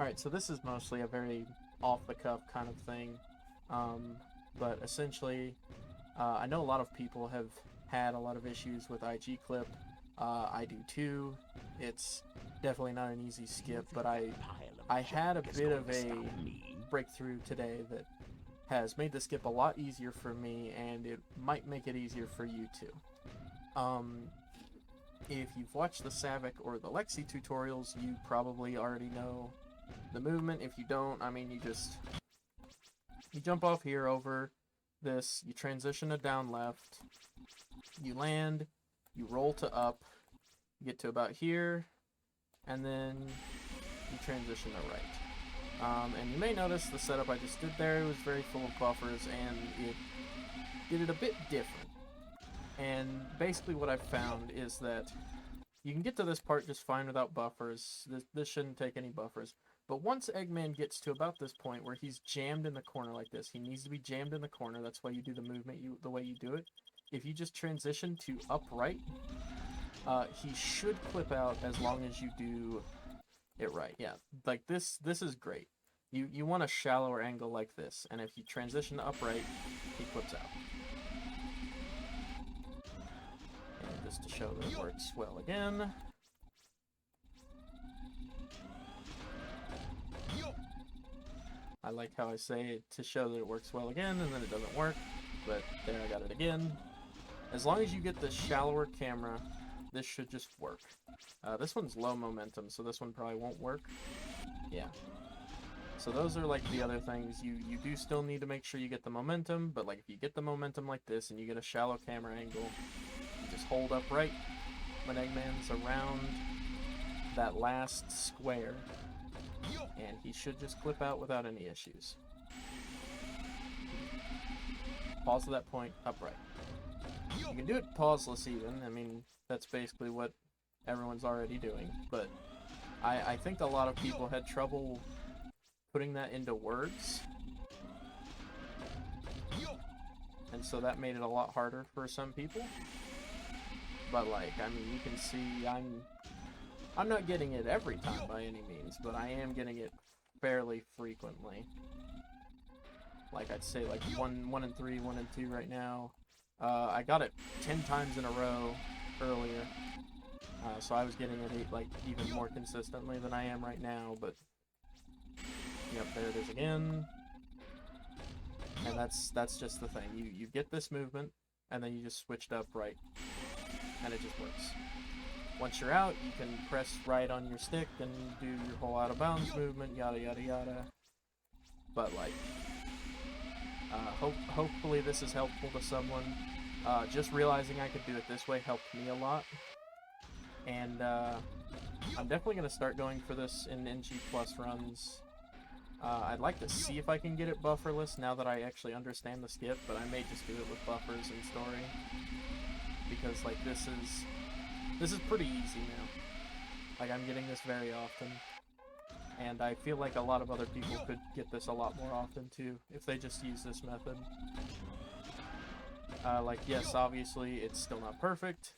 Alright, so this is mostly a very off-the-cuff kind of thing, but essentially, I know a lot of people have had a lot of issues with IG Clip. I do too. It's definitely not an easy skip, but I had a bit of a breakthrough today that has made the skip a lot easier for me, and it might make it easier for you too. If you've watched the Savic or the Lexi tutorials, you probably already know the movement. If you don't, I mean, you jump off here over this, you transition to down left, you land, you roll to up, you get to about here, and then you transition to right. And you may notice the setup I just did there was very full of buffers, and it did it a bit different. And basically what I've found is that you can get to this part just fine without buffers. This shouldn't take any buffers. But once Eggman gets to about this point where he's jammed in the corner like this, he needs to be jammed in the corner. That's why you do the movement the way you do it. If you just transition to upright, he should clip out as long as you do it right. Yeah, like this is great. You want a shallower angle like this, and if you transition to upright, he clips out. And just to show that it works well again. I like how I say it to show that it works well again, and then it doesn't work, but there, I got it again. As long as you get the shallower camera, this should just work. This one's low momentum, so this one probably won't work. Yeah. So those are like the other things. You do still need to make sure you get the momentum, but like if you get the momentum like this and you get a shallow camera angle, you just hold upright when Eggman's around that last square, and he should just clip out without any issues. Pause at that point, upright. You can do it pauseless even. I mean, that's basically what everyone's already doing, but I think a lot of people had trouble putting that into words, and so that made it a lot harder for some people. But like, I mean, you can see I'm not getting it every time by any means, but I am getting it fairly frequently. Like I'd say like 1 and 3, 1 and 2 right now. I got it 10 times in a row earlier, so I was getting it like even more consistently than I am right now. But yep, there it is again. And that's just the thing. You get this movement, and then you just switch to upright, and it just works. Once you're out, you can press right on your stick and do your whole out of bounds movement, yada yada yada. But like, hopefully this is helpful to someone. Just realizing I could do it this way helped me a lot, and I'm definitely going to start going for this in NG Plus runs. I'd like to see if I can get it bufferless now that I actually understand the skip, but I may just do it with buffers in story, because like this is pretty easy now. Like I'm getting this very often, and I feel like a lot of other people could get this a lot more often too if they just use this method. Like, yes, obviously it's still not perfect.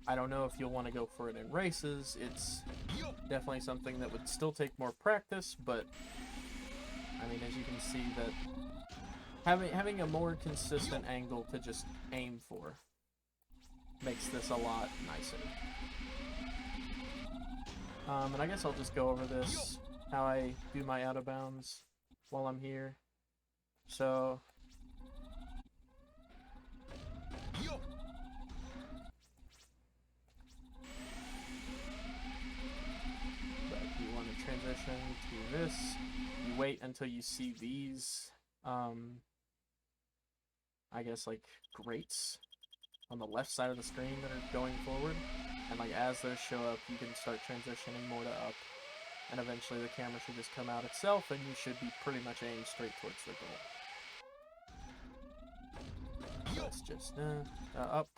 I don't know if you'll want to go for it in races. It's definitely something that would still take more practice, but I mean, as you can see, that having a more consistent angle to just aim for makes this a lot nicer. And I guess I'll just go over this, how I do my out of bounds while I'm here. So if you want to transition to this, you wait until you see these, I guess like grates on the left side of the screen that are going forward, and like as those show up, you can start transitioning more to up, and eventually the camera should just come out itself, and you should be pretty much aimed straight towards the goal. So it's just up,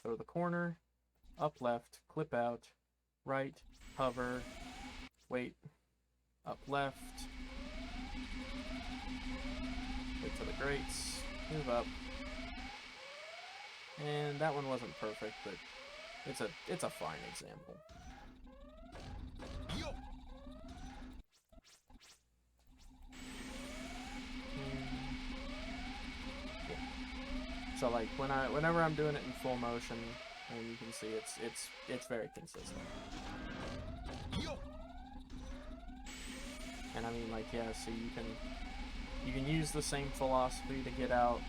go to the corner, up left, clip out, right, hover, wait, up left, wait to the grates, move up. And that one wasn't perfect, but it's a fine example. So like whenever I'm doing it in full motion, and you can see it's very consistent. And I mean, like, yeah, so you can use the same philosophy to get out,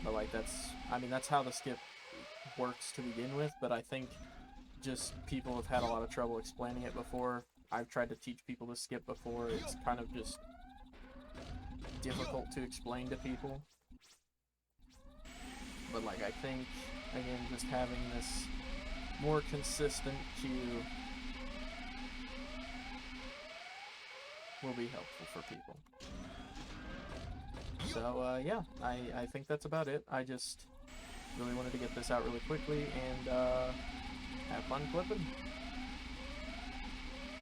but like that's how the skip works to begin with. But I think just people have had a lot of trouble explaining it before. I've tried to teach people to skip before. It's kind of just difficult to explain to people. But like, I think, again, just having this more consistent cue will be helpful for people. So yeah, I think that's about it. I just really wanted to get this out really quickly and have fun clipping.